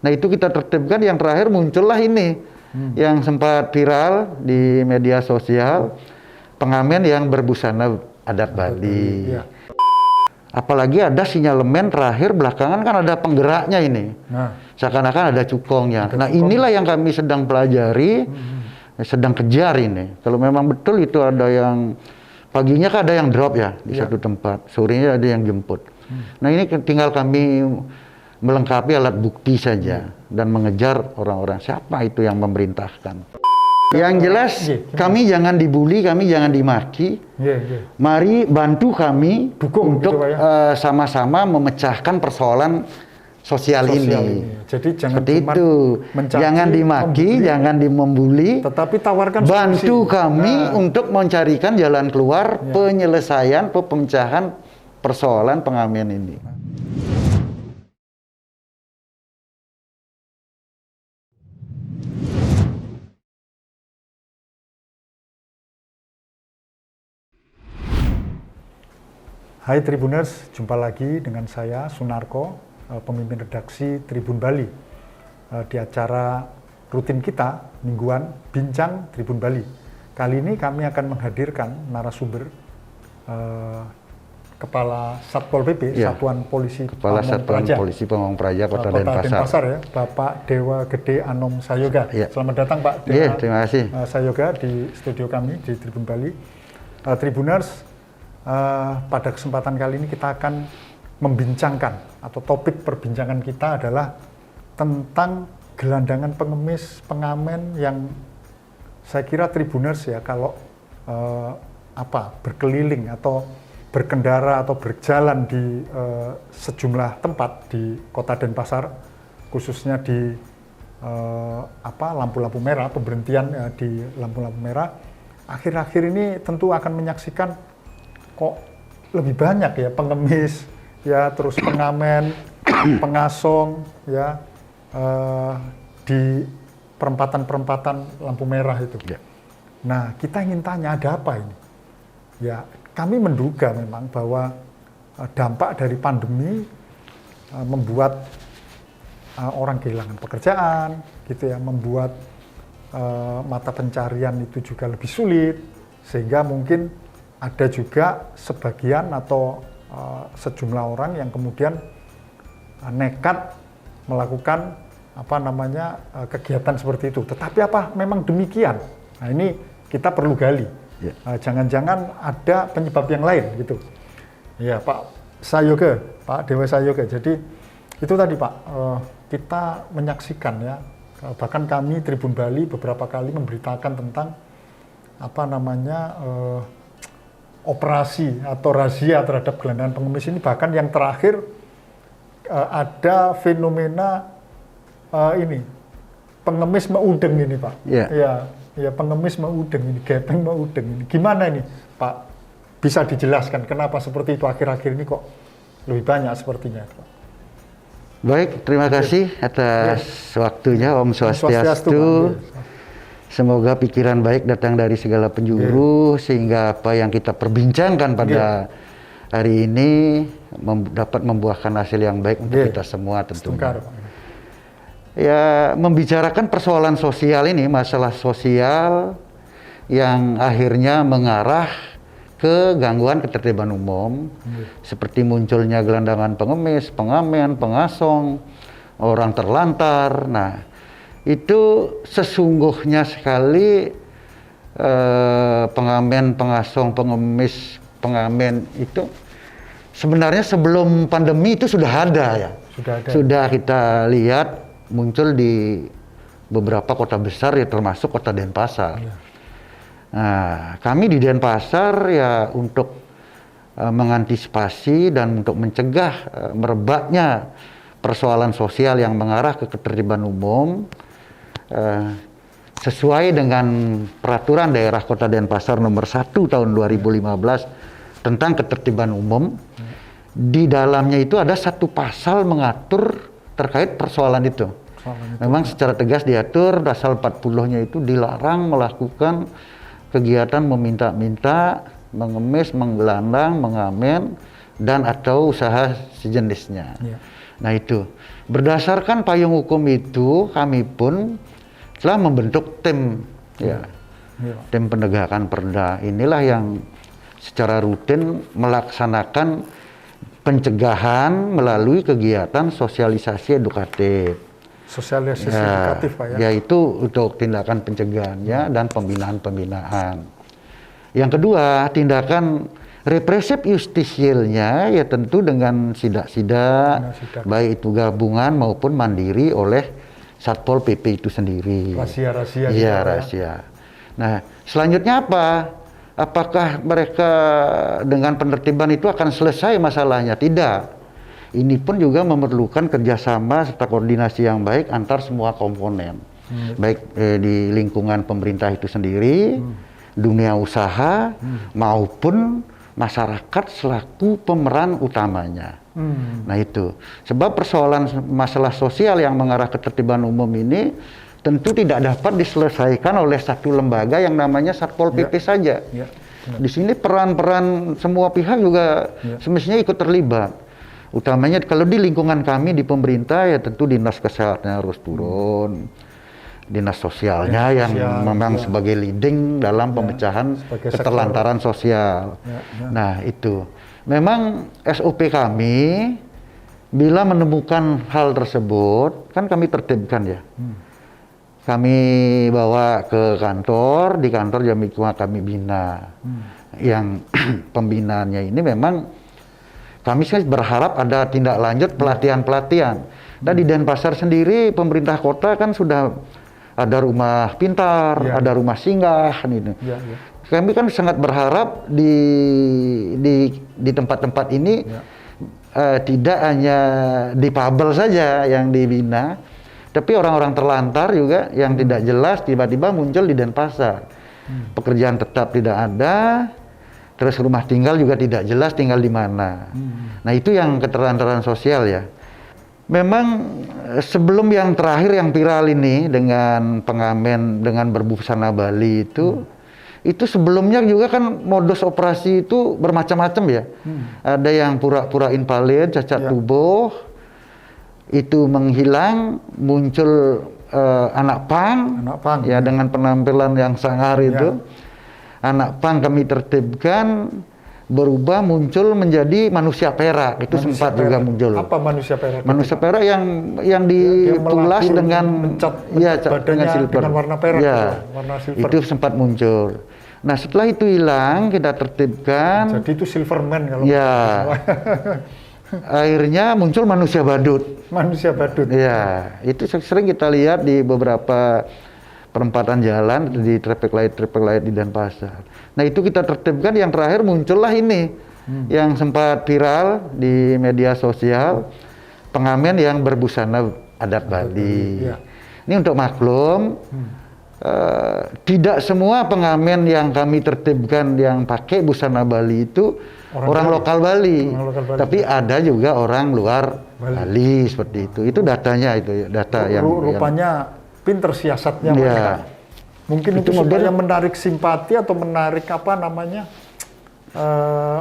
Nah itu kita tertibkan, yang terakhir muncullah ini yang sempat viral di media sosial, pengamen yang berbusana adat Bali. Iya. Apalagi ada sinyalemen terakhir belakangan kan ada penggeraknya ini. Nah, Seakan-akan ada cukongnya. Ada Nah cukong. inilah yang kami sedang pelajari, sedang kejar ini. Kalau memang betul itu ada yang paginya kan ada yang drop ya di Iya. satu tempat, sorenya ada yang jemput. Nah ini tinggal kami melengkapi alat bukti saja dan mengejar orang-orang siapa itu yang memerintahkan. Yang jelas kami jangan dibully, kami jangan dimaki. iya, iya. Mari bantu kami Dukung untuk gitu, Pak, ya. sama-sama memecahkan persoalan sosial ini. Jadi jangan Seperti cuma itu. mencaci, Jangan dimaki, membuli, jangan membuli. tetapi tawarkan Bantu solusi. kami Nah, untuk mencarikan jalan keluar penyelesaian, pemecahan persoalan pengamen ini. Hai Tribuners, jumpa lagi dengan saya Sunarko, pemimpin redaksi Tribun Bali, di acara rutin kita mingguan Bincang Tribun Bali. Kali ini kami akan menghadirkan narasumber Kepala Satpol PP, Ya. Satuan Polisi Kepala Pamong Satuan Praja, Polisi Pamong Praja Kota Denpasar. Denpasar ya, Bapak Dewa Gede Anom Sayoga. Ya. Selamat datang Pak Dewa. Iya, terima kasih. Sayoga di studio kami di Tribun Bali. Tribuners, pada kesempatan kali ini kita akan membincangkan atau topik perbincangan kita adalah tentang gelandangan pengemis, pengamen yang saya kira Tribuners ya kalau berkeliling atau berkendara atau berjalan di sejumlah tempat di Kota Denpasar, khususnya di lampu-lampu merah, pemberhentian di lampu-lampu merah, akhir-akhir ini tentu akan menyaksikan kok lebih banyak ya pengemis, ya terus pengamen, pengasong, ya di perempatan-perempatan lampu merah itu. Ya. Nah, kita ingin tanya ada apa ini? Ya, kami menduga memang bahwa dampak dari pandemi membuat orang kehilangan pekerjaan, gitu ya, membuat mata pencarian itu juga lebih sulit, sehingga mungkin ada juga sebagian atau sejumlah orang yang kemudian nekat melakukan kegiatan seperti itu. Tetapi apa memang demikian? Nah, ini kita perlu gali. Ya. Jangan-jangan ada penyebab yang lain gitu. Ya Pak Sayoga, Pak Dewa Sayoga. Jadi itu tadi Pak, kita menyaksikan ya, bahkan kami Tribun Bali beberapa kali memberitakan tentang operasi atau razia terhadap gelandangan pengemis ini. Bahkan yang terakhir ada fenomena pengemis meudeng ini Pak. Ya, pengemis meudeng ini, gepeng meudeng ini. Gimana ini Pak? Bisa dijelaskan kenapa seperti itu akhir-akhir ini kok lebih banyak sepertinya Pak? Baik, terima kasih atas waktunya. Om Swastiastu. Semoga pikiran baik datang dari segala penjuru, sehingga apa yang kita perbincangkan pada hari ini dapat membuahkan hasil yang baik untuk kita semua tentunya. Ya, membicarakan persoalan sosial ini, masalah sosial yang akhirnya mengarah ke gangguan ketertiban umum, seperti munculnya gelandangan pengemis, pengamen, pengasong, orang terlantar. Nah, itu sesungguhnya sekali pengamen, pengasong, pengemis, pengamen itu sebenarnya sebelum pandemi itu sudah ada ya. Sudah kita lihat muncul di beberapa kota besar ya, termasuk Kota Denpasar. Nah, kami di Denpasar ya untuk mengantisipasi dan untuk mencegah merebaknya persoalan sosial yang mengarah ke ketertiban umum, sesuai dengan peraturan daerah Kota Denpasar nomor 1 tahun 2015 tentang ketertiban umum. Di dalamnya itu ada satu pasal mengatur terkait persoalan itu. Memang secara tegas diatur, pasal 40-nya itu dilarang melakukan kegiatan meminta-minta, mengemis, menggelandang, mengamen, dan atau usaha sejenisnya. Nah itu Berdasarkan payung hukum itu, kami pun telah membentuk tim, ya, tim penegakan perda. Inilah yang secara rutin melaksanakan pencegahan melalui kegiatan sosialisasi edukatif. Sosialisasi edukatif, Pak, ya? Yaitu untuk tindakan pencegahannya dan pembinaan-pembinaan. Yang kedua, tindakan represif justisialnya ya tentu dengan sidak-sidak, baik itu gabungan maupun mandiri oleh Satpol PP itu sendiri. Rahasia-rahasia. Iya, rahasia. Nah, selanjutnya apa? Apakah mereka dengan penertiban itu akan selesai masalahnya? Tidak. Ini pun juga memerlukan kerjasama serta koordinasi yang baik antar semua komponen. Baik di lingkungan pemerintah itu sendiri, dunia usaha, maupun masyarakat selaku pemeran utamanya. Nah itu, sebab persoalan masalah sosial yang mengarah ketertiban umum ini tentu tidak dapat diselesaikan oleh satu lembaga yang namanya Satpol PP saja. Di sini peran-peran semua pihak juga semestinya ikut terlibat. Utamanya kalau di lingkungan kami di pemerintah ya tentu dinas kesehatan harus turun. Dinas sosialnya yang memang sebagai leading dalam pemecahan keterlantaran sosial. Nah itu, memang SOP kami bila menemukan hal tersebut, kan kami tertibkan ya. Kami bawa ke kantor, di kantor kami bina. Yang pembinaannya ini memang kami sih berharap ada tindak lanjut pelatihan-pelatihan. Dan di Denpasar sendiri pemerintah kota kan sudah ada rumah pintar, ada rumah singgah gitu. Kami kan sangat berharap di tempat-tempat ini tidak hanya difabel saja yang dibina, tapi orang-orang terlantar juga yang tidak jelas tiba-tiba muncul di Denpasar. Pekerjaan tetap tidak ada, terus rumah tinggal juga tidak jelas tinggal di mana. Nah itu yang keterlantaran sosial ya. Memang sebelum yang terakhir yang viral ini dengan pengamen dengan berbusana Bali itu sebelumnya juga kan modus operasi itu bermacam-macam ya. Ada yang pura-pura invalid, cacat tubuh, itu menghilang, muncul anak pang ya dengan penampilan yang sangar itu. Anak pang kami tertibkan, berubah muncul menjadi manusia perak. Itu manusia sempat perak juga muncul. Apa manusia perak? Manusia perak yang ditulas dengan dengan silver. Dengan warna perak. Warna silver. Itu sempat muncul. Nah, setelah itu hilang, kita tertibkan. Jadi itu Silverman kalau. Akhirnya muncul manusia badut. Manusia badut. Ya, itu sering kita lihat di beberapa perempatan jalan di traffic light di Denpasar. Nah itu kita tertibkan, yang terakhir muncullah ini yang sempat viral di media sosial, pengamen yang berbusana adat Bali. Ini untuk maklum, tidak semua pengamen yang kami tertibkan yang pakai busana Bali itu orang lokal Bali. Tapi ada juga orang luar Bali seperti itu. Itu datanya itu data yang rupanya pinter siasatnya mereka. Mungkin itu supaya menarik simpati atau menarik apa namanya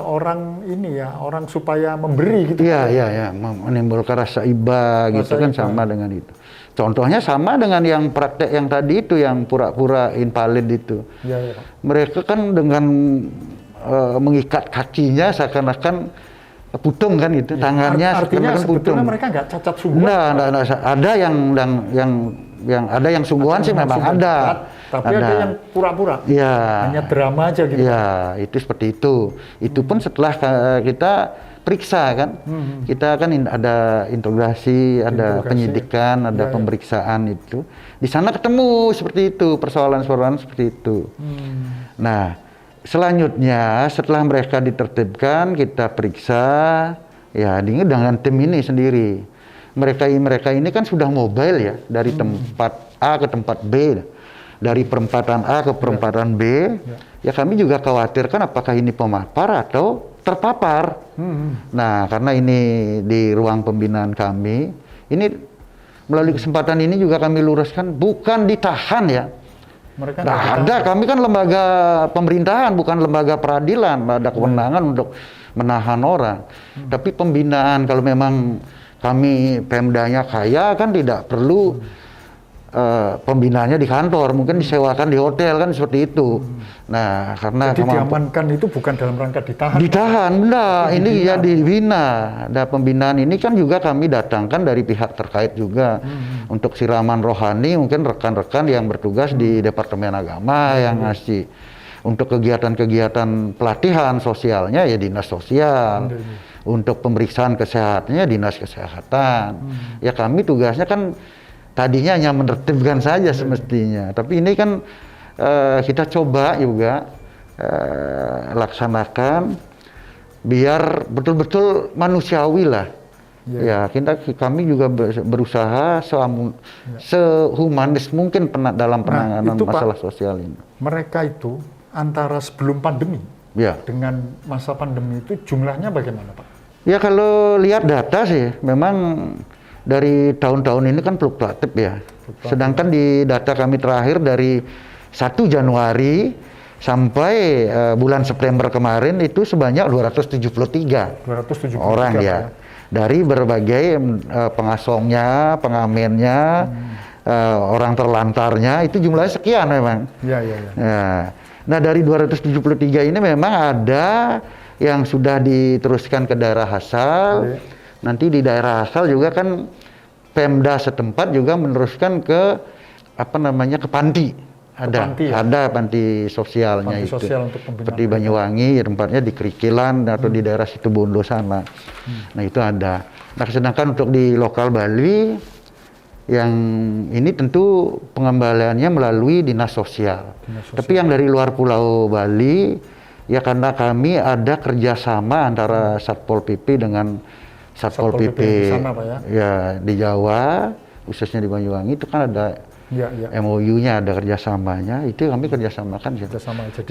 orang ini ya, orang supaya memberi gitu. Iya, menimbulkan rasa iba gitu kan, sama dengan itu. Contohnya sama dengan yang praktek yang tadi itu, yang pura-pura invalid itu. Mereka kan dengan mengikat kakinya seakan-akan putung kan itu, tangannya artinya sebetulnya mereka nggak cacat sungguhan. Nah, ada yang sungguhan sih memang ada. Tapi ada yang pura-pura. Hanya drama aja gitu. Itu seperti itu. Itu pun setelah kita periksa kan. Kita kan ada integrasi, ada penyidikan, ada pemeriksaan itu. Di sana ketemu seperti itu, persoalan-persoalan seperti itu. Nah, selanjutnya setelah mereka ditertibkan, kita periksa ya dengan tim ini sendiri. Mereka ini kan sudah mobile ya, dari tempat A ke tempat B, dari perempatan A ke perempatan B. Ya kami juga khawatirkan apakah ini pemapar atau terpapar. Nah, karena ini di ruang pembinaan kami, ini melalui kesempatan ini juga kami luruskan, bukan ditahan ya. Mereka nggak ada, kami kan lembaga pemerintahan, bukan lembaga peradilan, ada kewenangan untuk menahan orang. Tapi pembinaan kalau memang kami Pemdanya kaya kan tidak perlu pembinaannya di kantor, mungkin disewakan di hotel kan seperti itu. Nah, karena Jadi diamankan itu bukan dalam rangka ditahan. Ditahan, enggak, ini ya dibina. Nah, pembinaan ini kan juga kami datangkan dari pihak terkait juga untuk siraman rohani, mungkin rekan-rekan yang bertugas di Departemen Agama yang ngasih. Untuk kegiatan-kegiatan pelatihan sosialnya ya dinas sosial. Untuk pemeriksaan kesehatannya dinas kesehatan. Ya kami tugasnya kan tadinya hanya menertibkan saja semestinya, tapi ini kan kita coba juga laksanakan biar betul-betul manusiawi lah. Ya, kami juga berusaha sehumanis mungkin dalam penanganan itu, masalah Pak, sosial ini. Mereka itu antara sebelum pandemi dengan masa pandemi itu jumlahnya bagaimana, Pak? Ya kalau lihat data sih memang dari tahun-tahun ini kan fluktuatif ya. Sedangkan di data kami terakhir dari 1 Januari sampai bulan September kemarin itu sebanyak 273 orang ya. Dari berbagai pengasongnya, pengamennya, orang terlantarnya itu jumlahnya sekian memang. Nah dari 273 ini memang ada yang sudah diteruskan ke daerah asal. Nanti di daerah asal juga kan Pemda setempat juga meneruskan ke ke panti. Ada panti sosialnya panti itu. Sosial untuk seperti Banyuwangi, tempatnya di Kerikilan atau di daerah Situbondo sana. Nah itu ada. Nah sedangkan untuk di lokal Bali yang ini tentu pengembaliannya melalui dinas sosial. Tapi yang dari luar Pulau Bali ya karena kami ada kerjasama antara Satpol PP dengan Satpol PP di sana, Pak, ya di Jawa, khususnya di Banyuwangi itu kan ada MOU-nya, ada kerjasamanya, itu kami kerjasamakan. Jadi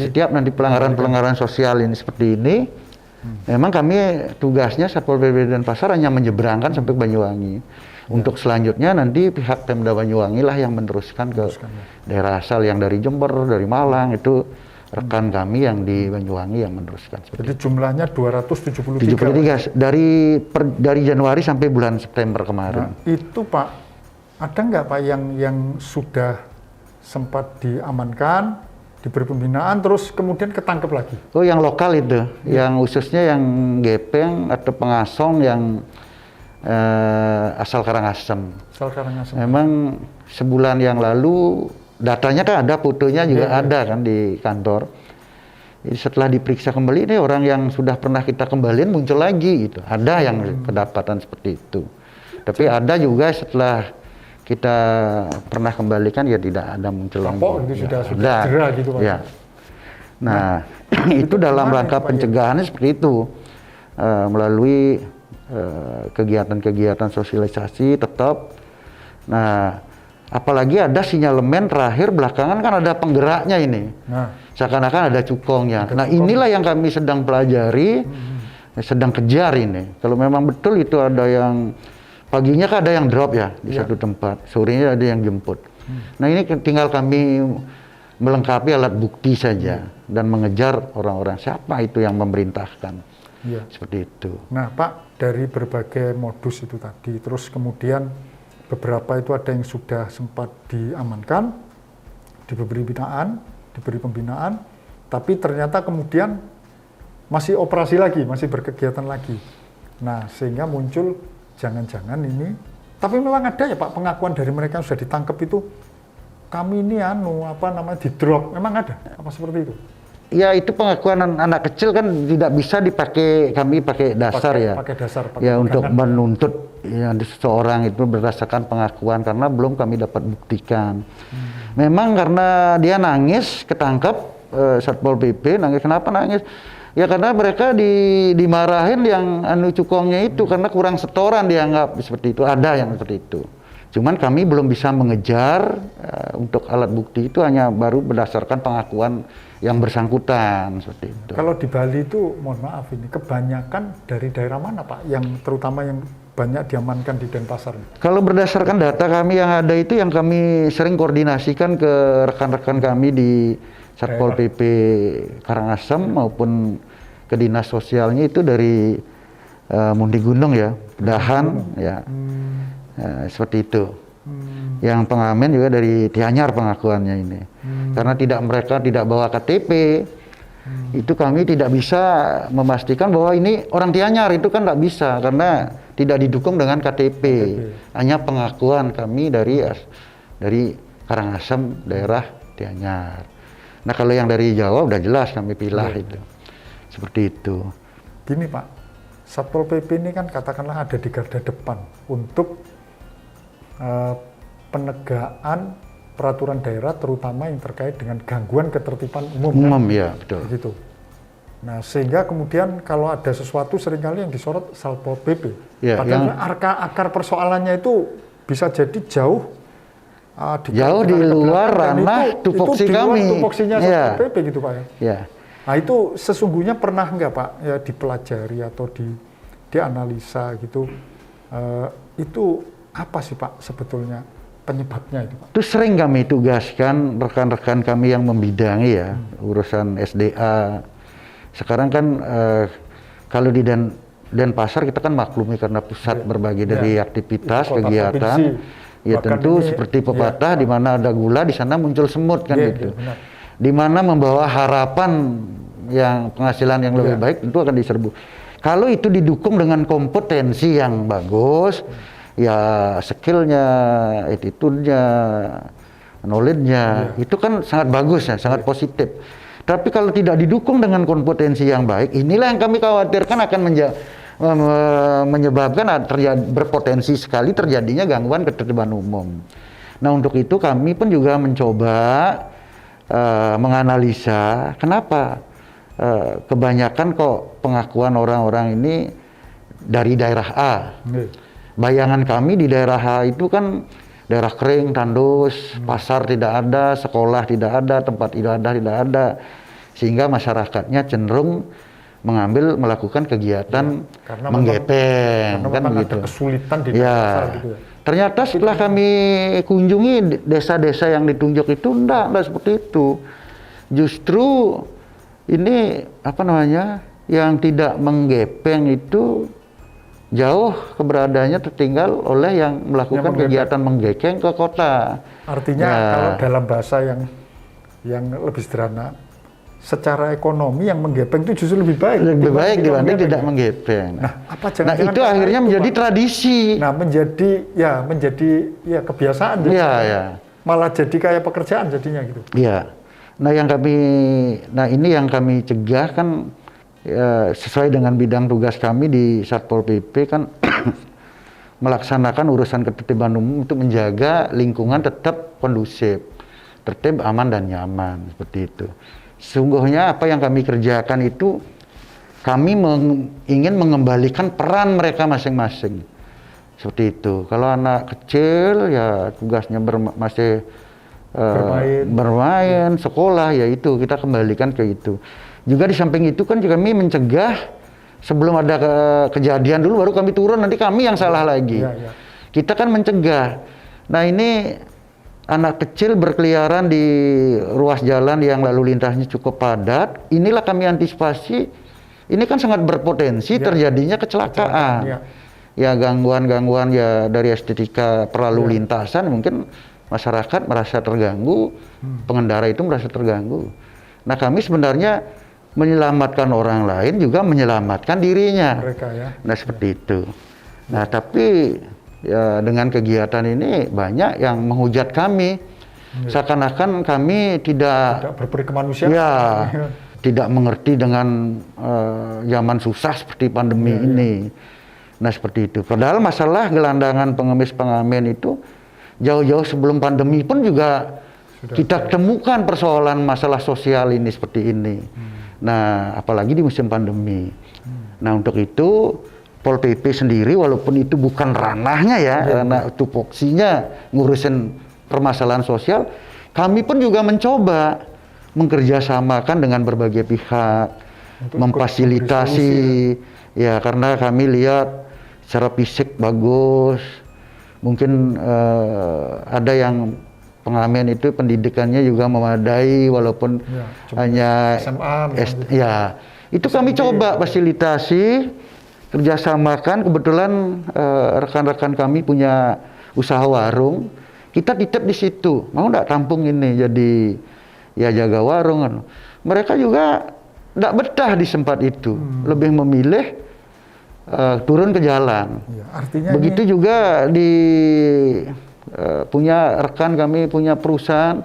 setiap nanti pelanggaran sosial ini seperti ini, memang kami tugasnya Satpol PP Denpasar hanya menyeberangkan sampai Banyuwangi. Untuk selanjutnya nanti pihak Pemda Banyuwangi lah yang meneruskan ke daerah asal yang dari Jember, dari Malang itu. Rekan kami yang di Banyuwangi yang meneruskan. Jadi jumlahnya 273. Dari Januari sampai bulan September kemarin. Nah, itu Pak, ada nggak Pak yang sudah sempat diamankan, diberi pembinaan, terus kemudian ketangkep lagi? Oh, yang lokal itu, yang khususnya yang gepeng atau pengasong yang asal Karangasem. Memang sebulan yang lalu datanya kan ada, fotonya juga ada kan di kantor. Jadi setelah diperiksa kembali ini orang yang sudah pernah kita kembaliin muncul lagi gitu. Ada yang kedapatan seperti itu. Tapi ada juga setelah kita pernah kembalikan ya tidak ada muncul lagi. Sudah cedera gitu Pak. Ya. Nah, itu dalam rangka pencegahannya seperti itu. Melalui kegiatan-kegiatan sosialisasi tetap. Nah, apalagi ada sinyalemen terakhir belakangan kan ada penggeraknya ini. Seakan-akan ada cukongnya. Nah inilah yang kami sedang pelajari, sedang kejar ini. Kalau memang betul itu ada yang paginya kan ada yang drop ya di satu tempat, sorenya ada yang jemput. Nah ini tinggal kami melengkapi alat bukti saja dan mengejar orang-orang siapa itu yang memerintahkan. Seperti itu. Nah Pak, dari berbagai modus itu tadi, terus kemudian beberapa itu ada yang sudah sempat diamankan, diberi pembinaan, tapi ternyata kemudian masih operasi lagi, masih berkegiatan lagi. Nah, sehingga muncul jangan-jangan ini, tapi memang ada ya Pak pengakuan dari mereka yang sudah ditangkap itu, kami ini di drop, memang ada apa seperti itu? Ya itu pengakuan anak kecil kan tidak bisa dipakai, kami pakai dasar ya. Pakai dasar. Ya untuk menuntut ya seseorang itu berdasarkan pengakuan karena belum kami dapat buktikan. Memang karena dia nangis ketangkap Satpol PP nangis, kenapa nangis? Ya karena mereka dimarahin yang cukongnya itu karena kurang setoran dianggap seperti itu, ada yang seperti itu. Cuman kami belum bisa mengejar untuk alat bukti itu hanya baru berdasarkan pengakuan yang bersangkutan seperti itu. Kalau di Bali itu, mohon maaf ini, kebanyakan dari daerah mana Pak? Yang terutama yang banyak diamankan di Denpasar? Kalau berdasarkan data kami yang ada itu yang kami sering koordinasikan ke rekan-rekan kami di Satpol PP Karangasem maupun ke dinas sosialnya itu dari Mundi Gunung ya. Pedahan, ya. Seperti itu. Yang pengamen juga dari Tianyar pengakuannya ini. Karena mereka tidak bawa KTP, itu kami tidak bisa memastikan bahwa ini orang Tianyar, itu kan tidak bisa karena tidak didukung dengan KTP. Hanya pengakuan kami dari Karangasem daerah Tianyar. Nah kalau yang dari Jawa udah jelas kami pilah itu. Seperti itu. Gini Pak, Satpol PP ini kan katakanlah ada di garda depan untuk penegakan peraturan daerah terutama yang terkait dengan gangguan ketertiban umum. Ya betul. Gitu. Nah sehingga kemudian kalau ada sesuatu seringkali yang disorot Satpol PP. Ya, padahal akar persoalannya itu bisa jadi jauh di luar ranah tupoksi kami. Di luar tupoksinya Satpol PP gitu Pak ya. Ya. Nah itu sesungguhnya pernah nggak Pak ya dipelajari atau dianalisa gitu, itu apa sih Pak sebetulnya penyebabnya itu Pak? Itu sering kami tugaskan rekan-rekan kami yang membidangi ya urusan SDA. Sekarang kan kalau di Denpasar kita kan maklumi karena pusat berbagai dari aktivitas kegiatan. Ya tentu seperti pepatah di mana ada gula di sana muncul semut kan gitu. Di mana membawa harapan yang penghasilan yang lebih baik tentu akan diserbu. Kalau itu didukung dengan kompetensi yang bagus, ya skillnya, attitude-nya, knowledge-nya, itu kan sangat bagus ya, sangat positif. Tapi kalau tidak didukung dengan kompetensi yang baik, inilah yang kami khawatirkan akan menyebabkan berpotensi sekali terjadinya gangguan ketertiban umum. Nah untuk itu kami pun juga mencoba menganalisa kenapa kebanyakan kok pengakuan orang-orang ini dari daerah A. Bayangan kami di daerah A itu kan daerah kering, tandus, pasar tidak ada, sekolah tidak ada, tempat ibadah tidak ada, sehingga masyarakatnya cenderung melakukan kegiatan menggepeng, kan begitu. Ada kesulitan di pasar gitu ya. Ternyata setelah kami kunjungi desa-desa yang ditunjuk itu enggak seperti itu. Justru ini yang tidak menggepeng itu jauh keberadaannya tertinggal oleh yang melakukan kegiatan menggepeng ke kota. Artinya kalau dalam bahasa yang lebih sederhana, secara ekonomi yang menggepeng itu justru lebih baik dibanding tidak menggepeng. Nah, jangan-jangan itu akhirnya menjadi tradisi. Nah, menjadi kebiasaan. Malah jadi kayak pekerjaan jadinya gitu. Iya. Nah, ini yang kami cegah kan sesuai dengan bidang tugas kami di Satpol PP kan melaksanakan urusan ketertiban umum untuk menjaga lingkungan tetap kondusif, tertib, aman dan nyaman seperti itu. Sungguhnya apa yang kami kerjakan itu kami ingin mengembalikan peran mereka masing-masing. Seperti itu. Kalau anak kecil ya tugasnya masih bermain, sekolah, ya itu kita kembalikan ke itu. Juga di samping itu kan kami mencegah sebelum ada kejadian dulu baru kami turun, nanti kami yang salah lagi. Kita kan mencegah. Nah ini anak kecil berkeliaran di ruas jalan yang lalu lintasnya cukup padat, inilah kami antisipasi. Ini kan sangat berpotensi terjadinya kecelakaan. Ya gangguan-gangguan ya dari estetika perlalu lintasan, mungkin masyarakat merasa terganggu, pengendara itu merasa terganggu. Nah kami sebenarnya menyelamatkan orang lain juga menyelamatkan dirinya. Nah seperti itu. Nah tapi ya dengan kegiatan ini banyak yang menghujat kami, seakan-akan kami tidak berperi kemanusiaan. Tidak mengerti dengan zaman susah seperti pandemi ini. Nah seperti itu. Padahal masalah gelandangan pengemis-pengamen itu jauh-jauh sebelum pandemi pun juga kita temukan persoalan masalah sosial ini seperti ini. Nah apalagi di musim pandemi. Nah untuk itu Pol PP sendiri walaupun itu bukan ranahnya karena tupoksinya ngurusin permasalahan sosial, kami pun juga mencoba mengkerjasamakan dengan berbagai pihak untuk memfasilitasi karena kami lihat secara fisik bagus, mungkin ada yang pengamen itu pendidikannya juga memadai walaupun hanya SMA itu kami coba fasilitasi. kerjasamakan. Kebetulan rekan-rekan kami punya usaha warung, kita titip di situ, mau nggak tampung ini jadi ya jaga warung kan. Mereka juga nggak betah di tempat itu, lebih memilih turun ke jalan. Ya, artinya begitu ini... juga di punya rekan kami punya perusahaan,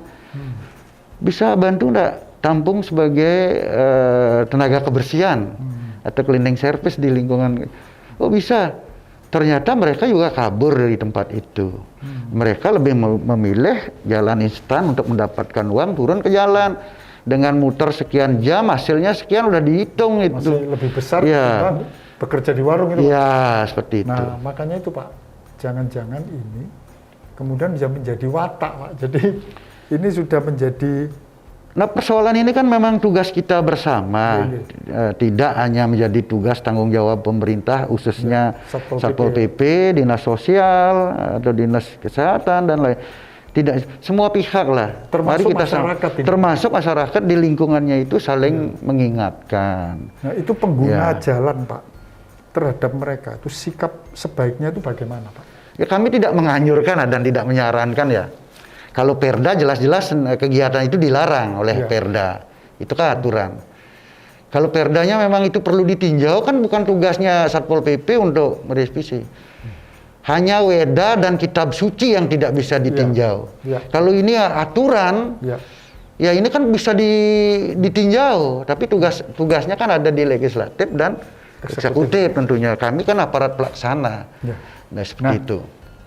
bisa bantu nggak tampung sebagai tenaga kebersihan atau cleaning service di lingkungan. Oh bisa. Ternyata mereka juga kabur dari tempat itu. Mereka lebih memilih jalan instan untuk mendapatkan uang, turun ke jalan. Dengan muter sekian jam, hasilnya sekian udah dihitung itu. Masih lebih besar ya. Bekerja di warung itu, Pak. Ya, seperti itu. Nah, makanya itu, Pak. Jangan-jangan ini kemudian bisa menjadi watak, Pak. Jadi ini sudah menjadi... Nah, persoalan ini kan memang tugas kita bersama, tidak hanya menjadi tugas tanggung jawab pemerintah, khususnya Satpol PP, Dinas Sosial, atau Dinas Kesehatan, dan lain. Tidak, semua pihak lah. Termasuk Mari kita masyarakat ini. Termasuk masyarakat di lingkungannya itu saling mengingatkan. Nah, itu pengguna jalan, Pak, terhadap mereka, itu sikap sebaiknya itu bagaimana, Pak? Ya, kami tidak menganjurkan dan tidak menyarankan ya. Kalau Perda jelas-jelas kegiatan itu dilarang oleh Perda. Itu kan aturan. Kalau Perdanya memang itu perlu ditinjau, kan bukan tugasnya Satpol PP untuk merevisi. Hanya weda dan kitab suci yang tidak bisa ditinjau. Kalau ini aturan, ya ini kan bisa ditinjau. Tapi tugasnya kan ada di legislatif dan eksekutif tentunya. Kami kan aparat pelaksana. Nah, seperti itu.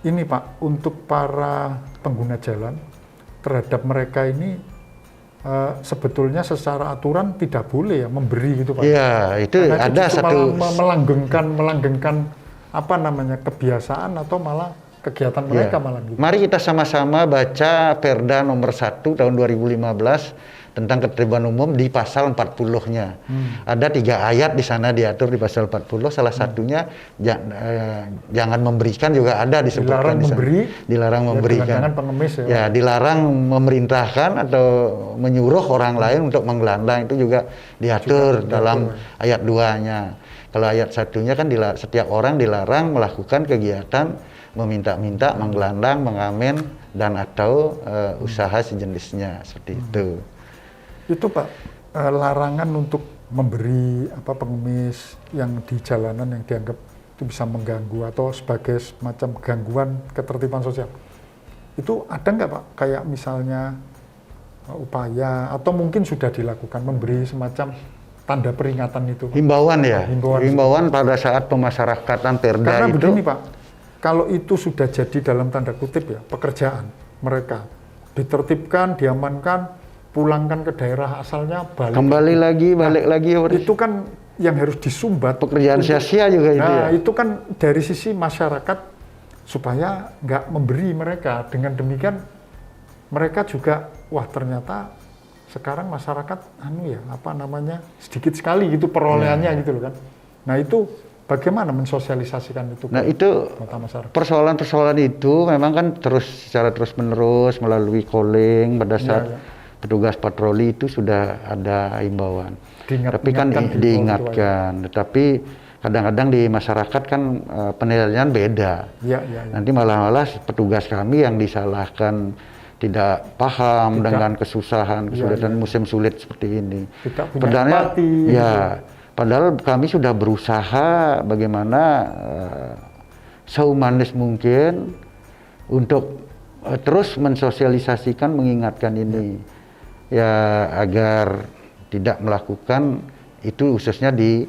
Ini Pak, untuk para pengguna jalan, terhadap mereka ini sebetulnya secara aturan tidak boleh ya memberi gitu Pak. Iya, itu karena ada itu satu melanggengkan apa namanya kebiasaan atau malah kegiatan mereka malah gitu. Mari kita sama-sama baca Perda nomor 1 tahun 2015 tentang ketertiban umum di pasal 40-nya. Ada 3 ayat di sana diatur di pasal 40, salah satunya jangan memberikan juga ada disebutkan di sana. Dilarang memberikan. Pengemis ya, dilarang memerintahkan atau menyuruh orang lain untuk menggelandang, itu juga diatur dalam ayat 2-nya. Kalau ayat 1-nya kan setiap orang dilarang melakukan kegiatan meminta-minta, menggelandang, mengamen dan atau usaha sejenisnya seperti itu. Itu Pak, larangan untuk memberi pengemis yang di jalanan yang dianggap itu bisa mengganggu atau sebagai semacam gangguan ketertiban sosial. Itu ada nggak Pak, kayak misalnya upaya atau mungkin sudah dilakukan memberi semacam tanda peringatan itu Pak? Himbauan ya, himbauan pada saat pemasyarakatan Perda. Karena itu. Begini Pak, kalau itu sudah jadi dalam tanda kutip ya, pekerjaan mereka ditertibkan, diamankan, pulangkan ke daerah asalnya, balik lagi. Itu kan yang harus disumbat. Pekerjaan sia-sia juga itu. Nah, itu kan dari sisi masyarakat supaya nggak memberi mereka. Dengan demikian mereka juga, wah ternyata sekarang masyarakat sedikit sekali gitu perolehannya gitu loh kan. Nah itu bagaimana mensosialisasikan itu? Nah itu persoalan-persoalan itu memang kan secara terus-menerus melalui calling pada saat petugas patroli itu sudah ada himbauan. Tapi kan diingatkan. Tetapi kadang-kadang di masyarakat kan penilaian beda. Nanti malah petugas kami yang disalahkan tidak paham dengan kesulitan musim sulit seperti ini. Padahal kami sudah berusaha bagaimana sehumanis mungkin untuk terus mensosialisasikan, mengingatkan ini. Ya agar tidak melakukan itu khususnya di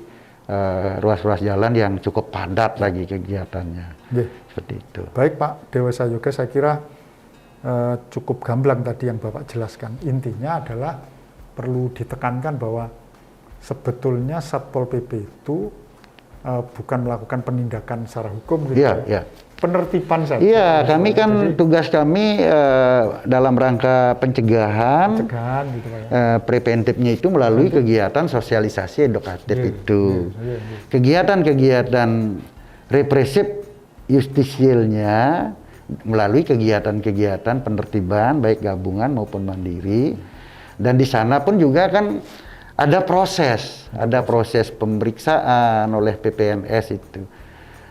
ruas-ruas jalan yang cukup padat lagi kegiatannya. Seperti itu. Baik Pak Dewasa Yoga, saya kira cukup gamblang tadi yang Bapak jelaskan. Intinya adalah perlu ditekankan bahwa sebetulnya Satpol PP itu bukan melakukan penindakan secara hukum gitu penertiban saja. Iya, kami kan tugas kami dalam rangka pencegahan gitu Pak ya. Preventifnya itu melalui kegiatan sosialisasi edukatif itu. Kegiatan-kegiatan represif justisialnya melalui kegiatan-kegiatan penertiban baik gabungan maupun mandiri. Dan di sana pun juga kan ada proses pemeriksaan oleh PPNS itu.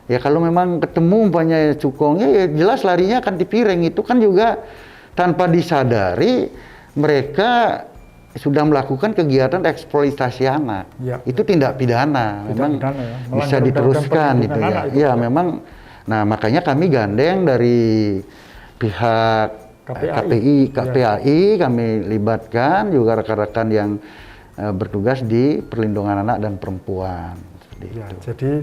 Ya kalau memang ketemu umpamanya cukongnya, ya jelas larinya akan dipiring. Itu kan juga tanpa disadari mereka sudah melakukan kegiatan eksploitasi anak. Ya. Itu tindak pidana, memang pidana, ya. bisa diteruskan gitu ya. Iya memang. Nah makanya kami gandeng dari pihak KPAI, kami libatkan juga rekan-rekan yang bertugas di perlindungan anak dan perempuan. Ya, jadi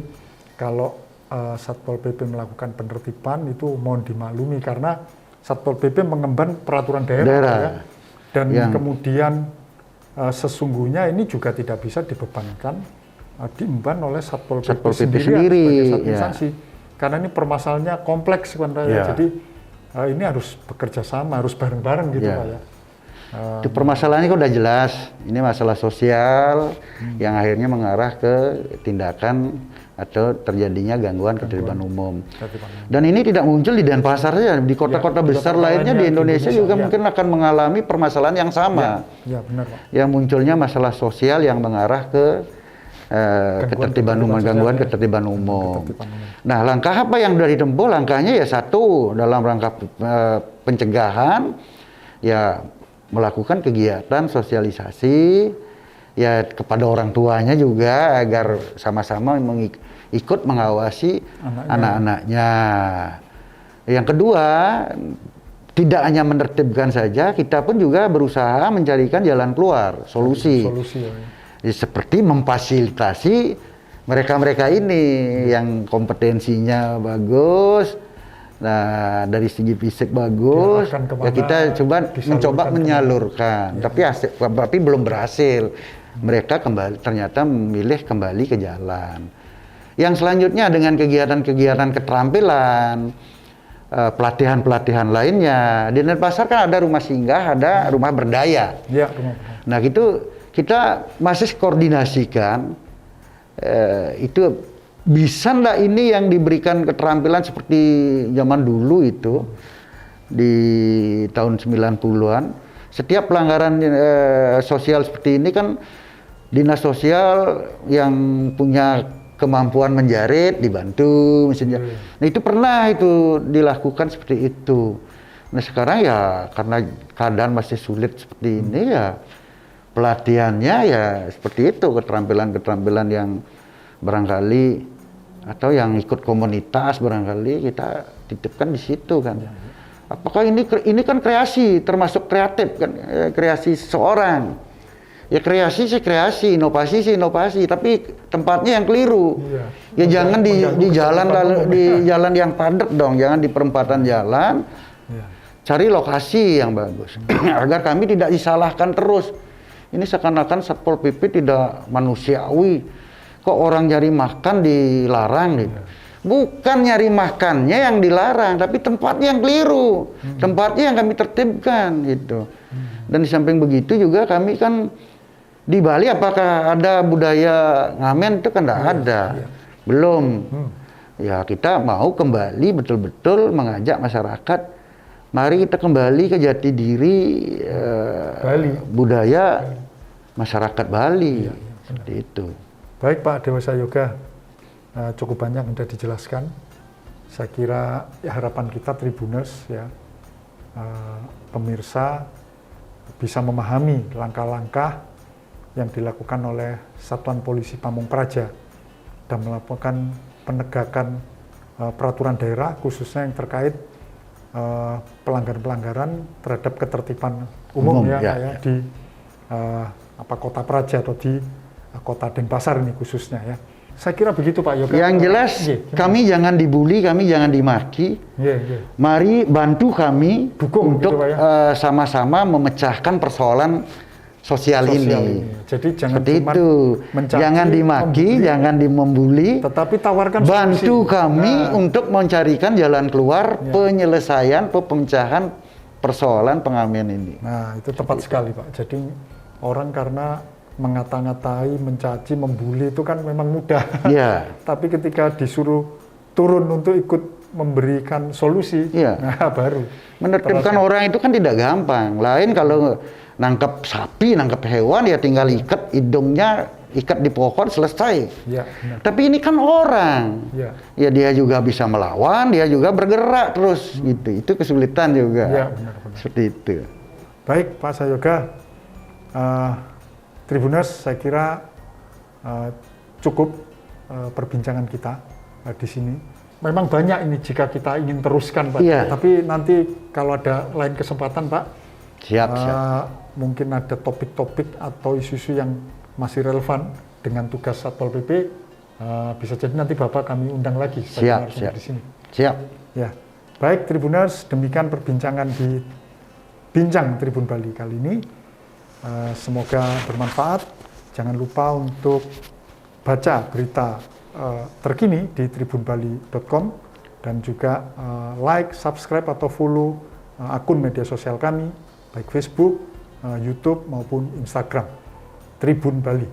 kalau Satpol PP melakukan penertiban itu mohon dimaklumi karena Satpol PP mengemban peraturan daerah. Ya. Dan kemudian sesungguhnya ini juga tidak bisa dibebankan diemban oleh Satpol PP sendiri sebagai satu instansi. Karena ini permasalahannya kompleks sebenarnya. Jadi ini harus bekerja sama, harus bareng-bareng gitu Pak ya. Itu permasalahannya udah jelas. Ini masalah sosial yang akhirnya mengarah ke tindakan atau terjadinya gangguan ketertiban umum. Dan ini tidak muncul di Denpasar saja, di kota-kota besar lainnya di Indonesia juga mungkin akan mengalami permasalahan yang sama. Ya, benar, Pak. Yang munculnya masalah sosial yang mengarah ke ketertiban umum, gangguan ketertiban umum. Nah, langkah apa yang sudah ditempuh? Langkahnya ya satu, dalam rangka pencegahan, ya melakukan kegiatan sosialisasi, ya kepada orang tuanya juga agar sama-sama ikut mengawasi anak-anaknya. Yang kedua, tidak hanya menertibkan saja, kita pun juga berusaha mencarikan jalan keluar, solusi. Ya, seperti memfasilitasi mereka-mereka ini yang kompetensinya bagus, nah dari segi fisik bagus, ya kita mencoba menyalurkan, tapi belum berhasil. Mereka ternyata memilih kembali ke jalan. Yang selanjutnya dengan kegiatan-kegiatan keterampilan, pelatihan-pelatihan lainnya. Di Denpasar kan ada rumah singgah, ada rumah berdaya. Ya, nah gitu kita masih koordinasikan, itu bisa nggak ini yang diberikan keterampilan seperti zaman dulu itu di tahun 90-an. Setiap pelanggaran sosial seperti ini kan dinas sosial yang punya kemampuan menjarit dibantu misalnya. Nah itu pernah itu dilakukan seperti itu. Nah sekarang ya karena keadaan masih sulit seperti ini ya pelatihannya ya seperti itu, keterampilan-keterampilan yang barangkali atau yang ikut komunitas barangkali kita titipkan di situ kan. Apakah ini kan kreasi, termasuk kreatif kan, kreasi seseorang. Ya kreasi sih kreasi, inovasi sih inovasi, tapi tempatnya yang keliru. Ya jangan di jalan yang padat dong, jangan di perempatan jalan. Cari lokasi yang bagus agar kami tidak disalahkan terus. Ini seakan-akan Satpol PP tidak manusiawi. Kok orang nyari makan dilarang gitu. Bukan nyari makannya yang dilarang, tapi tempatnya yang keliru. Tempatnya yang kami tertibkan gitu. Dan di samping begitu juga kami kan di Bali apakah ada budaya ngamen itu kan tidak ada. Belum. Ya kita mau kembali betul-betul mengajak masyarakat, mari kita kembali ke jati diri budaya masyarakat Bali. Seperti itu. Baik Pak Dewasa Yoga, cukup banyak sudah dijelaskan. Saya kira ya, harapan kita Tribuners ya, pemirsa bisa memahami langkah-langkah yang dilakukan oleh Satuan Polisi Pamung Praja dan melakukan penegakan peraturan daerah khususnya yang terkait pelanggaran-pelanggaran terhadap ketertiban umum ya. Di Kota Praja atau di Kota Denpasar ini khususnya ya. Saya kira begitu Pak Yoga. Yang jelas kami jangan dibully, kami jangan dimaki. Mari bantu kami dukung untuk gitu, sama-sama memecahkan persoalan sosial ini. Jadi jangan seperti itu. Jangan dimaki, jangan membuli. Tetapi tawarkan bantu solusi. kami untuk mencarikan jalan keluar penyelesaian, pemecahan persoalan pengamen ini. Nah, itu tepat sekali Pak. Jadi orang karena mengata-ngatai, mencaci, membuli itu kan memang mudah. Tapi ketika disuruh turun untuk ikut memberikan solusi. Iya. Nah, baru. Menertibkan orang itu kan tidak gampang. Lain kalau nangkap sapi, nangkap hewan ya tinggal ikat hidungnya, ikat di pohon selesai. Ya, benar. Tapi ini kan orang. Ya. Ya dia juga bisa melawan, dia juga bergerak terus gitu. Itu kesulitan juga. Ya, benar. Seperti itu. Baik, Pak Sayoga. Tribuners, saya kira cukup perbincangan kita di sini. Memang banyak ini jika kita ingin teruskan, Pak. Iya. Tapi nanti kalau ada lain kesempatan, Pak, Siap. mungkin ada topik-topik atau isu-isu yang masih relevan dengan tugas Satpol PP, bisa jadi nanti Bapak kami undang lagi Siap. di sini. Siap. Ya, baik Tribuners, demikian perbincangan di Bincang Tribun Bali kali ini. Semoga bermanfaat. Jangan lupa untuk baca berita terkini di tribunbali.com dan juga like, subscribe atau follow akun media sosial kami, baik Facebook, YouTube maupun Instagram Tribun Bali.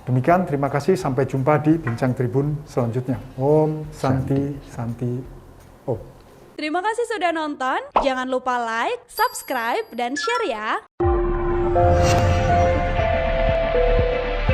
Demikian, terima kasih, sampai jumpa di Bincang Tribun selanjutnya. Om Santi Santi Om. Terima kasih sudah nonton. Jangan lupa like, subscribe, dan share ya.